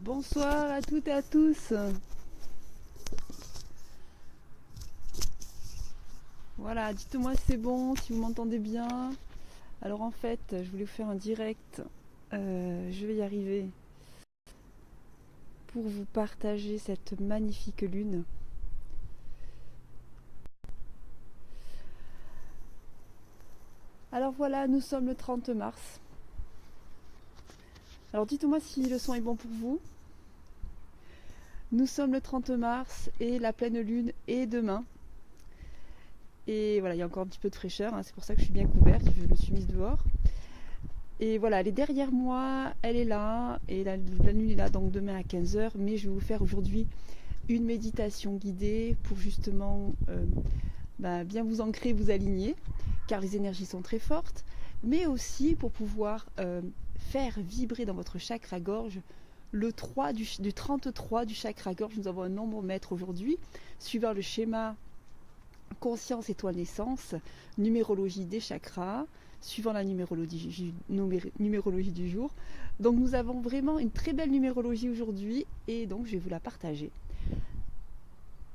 Bonsoir à toutes et à tous. Voilà, dites-moi si c'est bon, si vous m'entendez bien. Alors en fait, je voulais vous faire un direct. Je vais y arriver pour vous partager cette magnifique lune. Alors voilà, nous sommes le 30 mars. Alors dites-moi si le son est bon pour vous. Nous sommes le 30 mars et la pleine lune est demain. Et voilà, il y a encore un petit peu de fraîcheur, hein, c'est pour ça que je suis bien couverte, je me suis mise dehors. Et voilà, elle est derrière moi, elle est là, et la lune est là donc demain à 15 h. Mais je vais vous faire aujourd'hui une méditation guidée pour justement bien vous ancrer, vous aligner, car les énergies sont très fortes, mais aussi pour pouvoir faire vibrer dans votre chakra gorge le 3 du 33 du chakra gorge. Nous avons un nombre-mètre aujourd'hui, suivant le schéma conscience étoile naissance, numérologie des chakras, suivant la numérologie du jour. Donc nous avons vraiment une très belle numérologie aujourd'hui et donc je vais vous la partager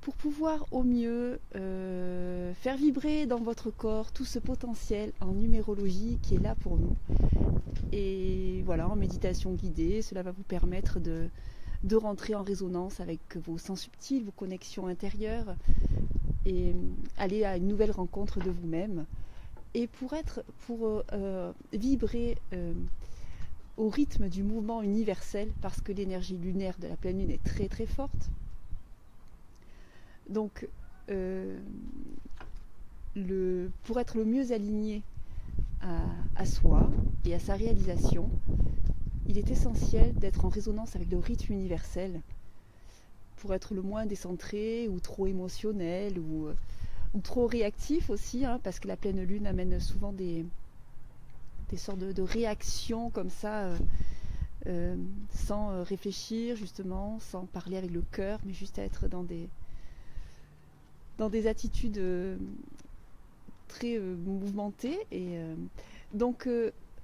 pour pouvoir au mieux faire vibrer dans votre corps tout ce potentiel en numérologie qui est là pour nous. Et voilà, en méditation guidée, cela va vous permettre de rentrer en résonance avec vos sens subtils, vos connexions intérieures et aller à une nouvelle rencontre de vous-même. Et pour vibrer au rythme du mouvement universel, parce que l'énergie lunaire de la pleine lune est très très forte. Donc, pour être le mieux aligné à soi et à sa réalisation, il est essentiel d'être en résonance avec le rythme universel pour être le moins décentré ou trop émotionnel ou trop réactif aussi, hein, parce que la pleine lune amène souvent des sortes de réactions comme ça, sans réfléchir justement, sans parler avec le cœur, mais juste être dans des attitudes très mouvementées. Et donc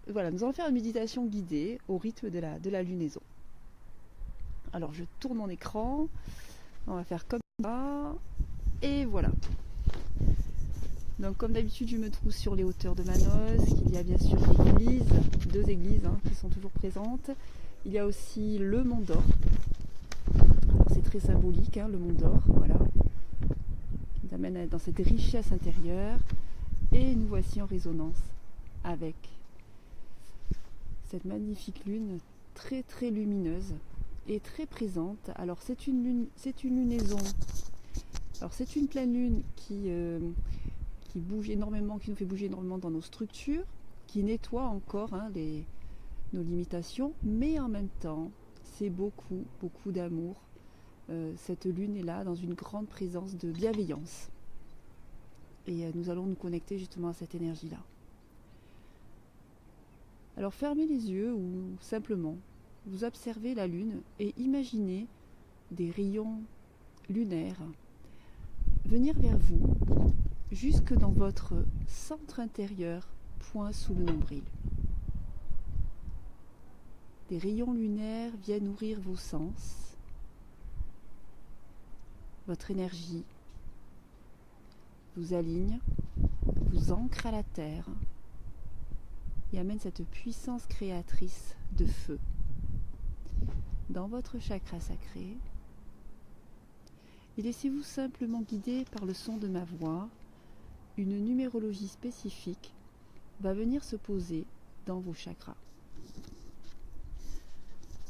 voilà, nous allons faire une méditation guidée au rythme de la lunaison. Alors je tourne mon écran, on va faire comme ça, et voilà. Donc comme d'habitude je me trouve sur les hauteurs de Manos, il y a bien sûr l'église, 2 églises qui sont toujours présentes. Il y a aussi le Mont d'Or, c'est très symbolique, le Mont d'Or, voilà, qui nous amène dans cette richesse intérieure, et nous voici en résonance avec cette magnifique lune très très lumineuse et très présente. Alors c'est une lunaison. Alors c'est une pleine lune qui bouge énormément, qui nous fait bouger énormément dans nos structures, qui nettoie encore nos limitations, mais en même temps c'est beaucoup d'amour. Cette lune est là dans une grande présence de bienveillance. Et nous allons nous connecter justement à cette énergie-là. Alors fermez les yeux ou simplement vous observez la lune et imaginez des rayons lunaires venir vers vous jusque dans votre centre intérieur, point sous le nombril. Des rayons lunaires viennent nourrir vos sens, votre énergie, vous aligne, vous ancre à la terre et amène cette puissance créatrice de feu dans votre chakra sacré. Et laissez-vous simplement guider par le son de ma voix. Une numérologie spécifique va venir se poser dans vos chakras.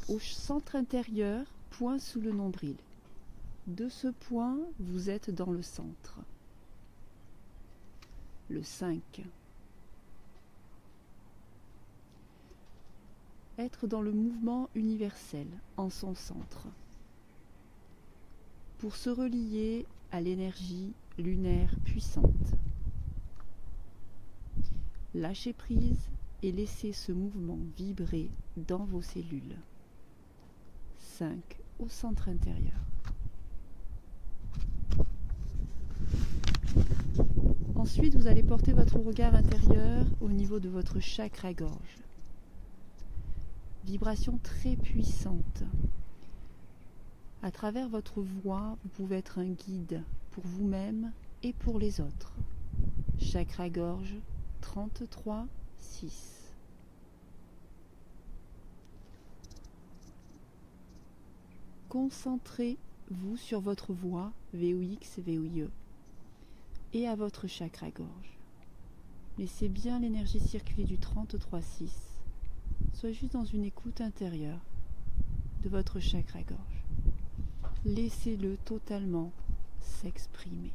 Au centre intérieur, point sous le nombril. De ce point, vous êtes dans le centre. Le 5. Être dans le mouvement universel, en son centre. Pour se relier à l'énergie lunaire puissante. Lâchez prise et laissez ce mouvement vibrer dans vos cellules. 5. Au centre intérieur. Ensuite, vous allez porter votre regard intérieur au niveau de votre chakra gorge. Vibration très puissante À travers votre voix, vous pouvez être un guide pour vous-même et pour les autres. Chakra gorge 33, 6. Concentrez-vous sur votre voix VOX, VOIE et à votre chakra gorge. Laissez bien l'énergie circuler du 33, 6. Soyez juste dans une écoute intérieure de votre chakra gorge. Laissez-le totalement s'exprimer.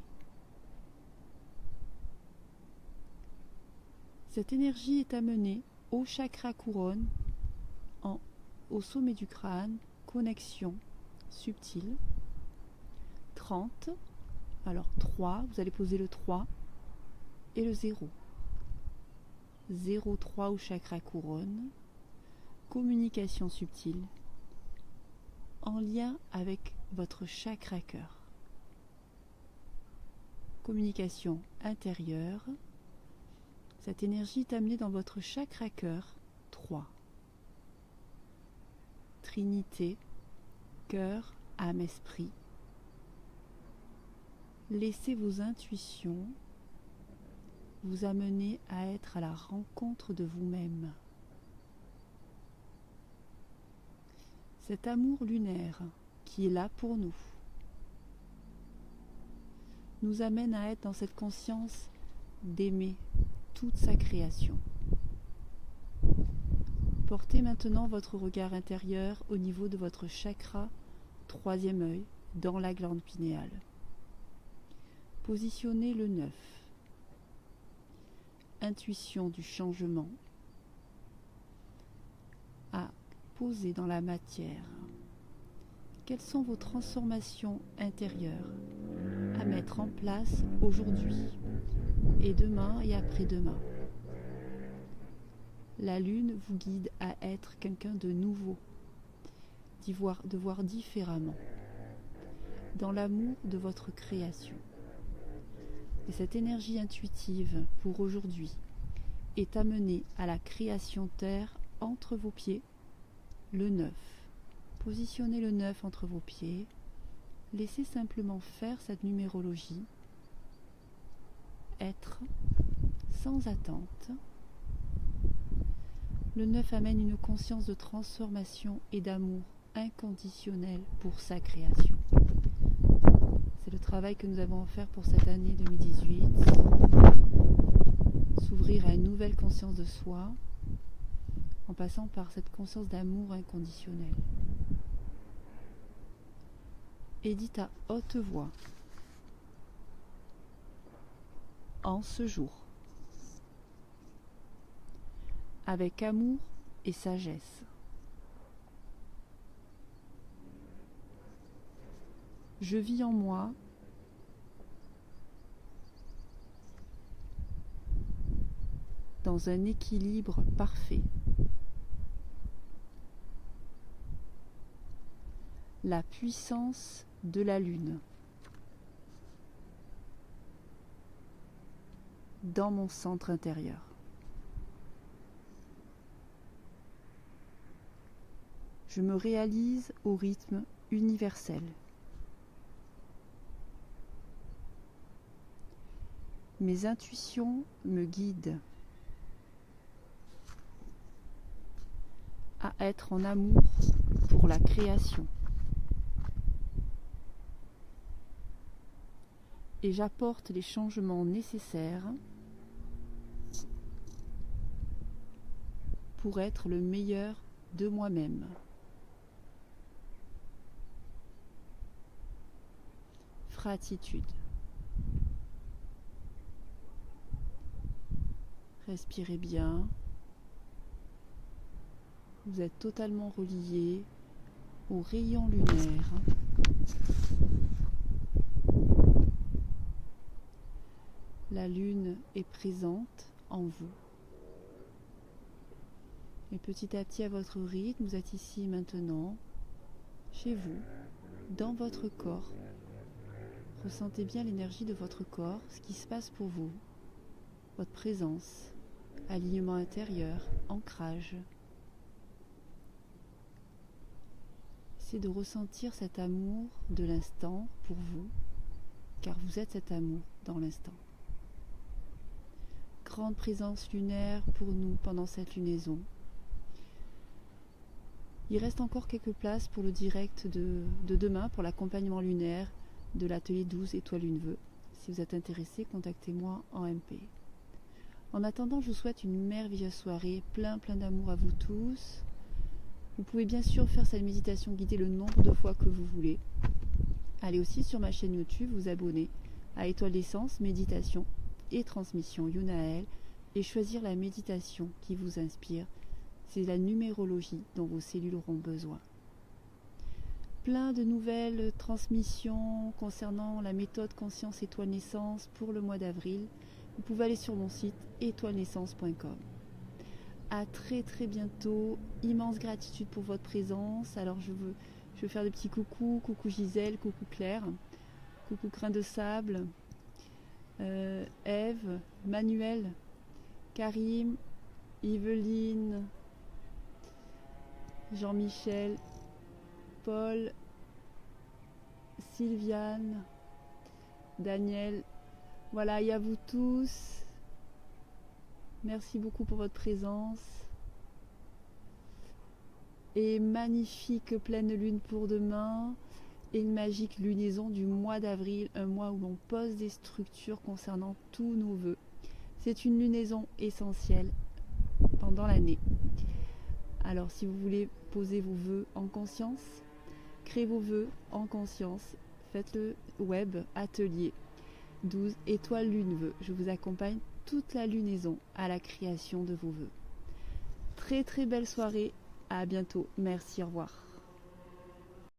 Cette énergie est amenée au chakra couronne, au sommet du crâne, connexion subtile. 30, alors 3, vous allez poser le 3 et le 0. 0,3 au chakra couronne, communication subtile, en lien avec votre chakra cœur. Communication intérieure, cette énergie est amenée dans votre chakra cœur 3. Trinité, cœur, âme, esprit. Laissez vos intuitions vous amener à être à la rencontre de vous-même. Cet amour lunaire qui est là pour nous nous amène à être dans cette conscience d'aimer toute sa création. Portez maintenant votre regard intérieur au niveau de votre chakra, troisième œil, dans la glande pinéale. Positionnez le 9. Intuition du changement à poser dans la matière. Quelles sont vos transformations intérieures à mettre en place aujourd'hui et demain et après-demain? La lune vous guide à être quelqu'un de nouveau, de voir différemment, dans l'amour de votre création. Et cette énergie intuitive pour aujourd'hui est amenée à la création terre entre vos pieds, le 9. Positionnez le 9 entre vos pieds, laissez simplement faire cette numérologie, être sans attente. Le 9 amène une conscience de transformation et d'amour inconditionnel pour sa création. C'est le travail que nous avons à faire pour cette année 2018. S'ouvrir à une nouvelle conscience de soi en passant par cette conscience d'amour inconditionnel. Et dites à haute voix, en ce jour, avec amour et sagesse, je vis en moi dans un équilibre parfait. La puissance de la lune dans mon centre intérieur. Je me réalise au rythme universel. Mes intuitions me guident à être en amour pour la création. Et j'apporte les changements nécessaires pour être le meilleur de moi-même. Gratitude. Respirez bien. Vous êtes totalement relié au rayon lunaire. La lune est présente en vous. Et petit à petit, à votre rythme, vous êtes ici maintenant, chez vous, dans votre corps. Ressentez bien l'énergie de votre corps, ce qui se passe pour vous, votre présence, alignement intérieur, ancrage. c'est de ressentir cet amour de l'instant pour vous, car vous êtes cet amour dans l'instant. Grande présence lunaire pour nous pendant cette lunaison. Il reste encore quelques places pour le direct de demain, pour l'accompagnement lunaire de l'atelier 12 Étoile Lune Vœux. Si vous êtes intéressé, contactez-moi en MP. En attendant, je vous souhaite une merveilleuse soirée, plein d'amour à vous tous. Vous pouvez bien sûr faire cette méditation guidée le nombre de fois que vous voulez. Allez aussi sur ma chaîne YouTube, vous abonner à Étoile d'Essence, Méditation et Transmission Yunaël et choisir la méditation qui vous inspire. C'est la numérologie dont vos cellules auront besoin. Plein de nouvelles transmissions concernant la méthode Conscience Étoile Naissance pour le mois d'avril. Vous pouvez aller sur mon site étoilenaissance.com. À très bientôt. Immense gratitude pour votre présence. Alors je veux faire des petits coucou. Coucou Gisèle, coucou Claire, coucou Grain de Sable, Ève, Manuel, Karim, Yveline, Jean-Michel, Paul, Sylviane, Daniel. Voilà, et à vous tous. Merci beaucoup pour votre présence. Et magnifique pleine lune pour demain. Et une magique lunaison du mois d'avril, un mois où l'on pose des structures concernant tous nos vœux. C'est une lunaison essentielle pendant l'année. Alors si vous voulez poser vos vœux en conscience, créez vos vœux en conscience, faites le web atelier 12 Étoile Lune Vœux. Je vous accompagne toute la lunaison à la création de vos vœux. Très belle soirée, à bientôt, merci, au revoir.